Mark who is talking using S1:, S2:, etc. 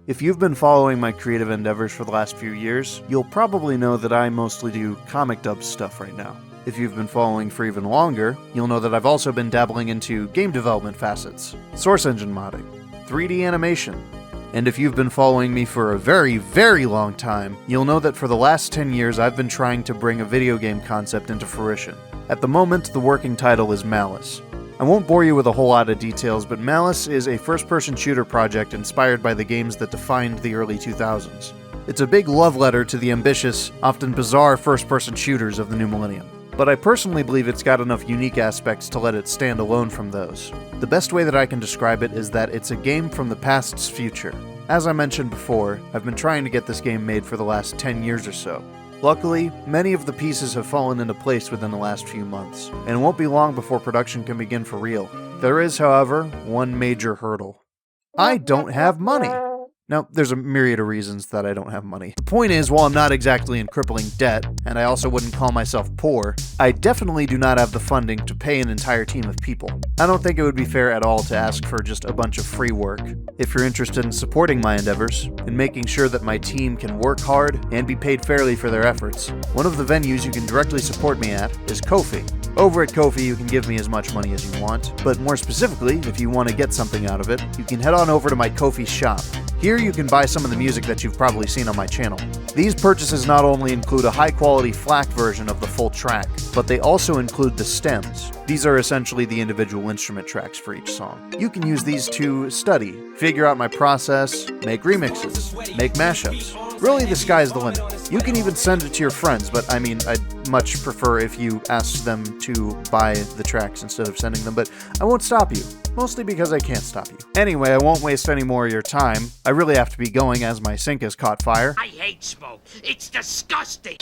S1: If you've been following my creative endeavors for the last few years, you'll probably know that I mostly do comic dub stuff right now. If you've been following for even longer, you'll know that I've also been dabbling into game development facets, source engine modding, 3D animation. And if you've been following me for a very, very long time, you'll know that for the last 10 years I've been trying to bring a video game concept into fruition. At the moment, the working title is Malus. I won't bore you with a whole lot of details, but Malus is a first-person shooter project inspired by the games that defined the early 2000s. It's a big love letter to the ambitious, often bizarre first-person shooters of the new millennium. But I personally believe it's got enough unique aspects to let it stand alone from those. The best way that I can describe it is that it's a game from the past's future. As I mentioned before, I've been trying to get this game made for the last 10 years or so. Luckily, many of the pieces have fallen into place within the last few months, and it won't be long before production can begin for real. There is, however, one major hurdle. I don't have money! Now, there's a myriad of reasons that I don't have money. The point is, while I'm not exactly in crippling debt, and I also wouldn't call myself poor, I definitely do not have the funding to pay an entire team of people. I don't think it would be fair at all to ask for just a bunch of free work. If you're interested in supporting my endeavors, and making sure that my team can work hard and be paid fairly for their efforts, one of the venues you can directly support me at is Ko-fi. Over at Ko-fi, you can give me as much money as you want, but more specifically, if you want to get something out of it, you can head on over to my Ko-fi shop. Here you can buy some of the music that you've probably seen on my channel. These purchases not only include a high-quality FLAC version of the full track, but they also include the stems. These are essentially the individual instrument tracks for each song. You can use these to study, figure out my process, make remixes, make mashups. Really, the sky's the limit. You can even send it to your friends, but I mean, I'd much prefer if you asked them to buy the tracks instead of sending them, but I won't stop you. Mostly because I can't stop you. Anyway, I won't waste any more of your time. I really have to be going as my sink has caught fire.
S2: I hate smoke. It's disgusting.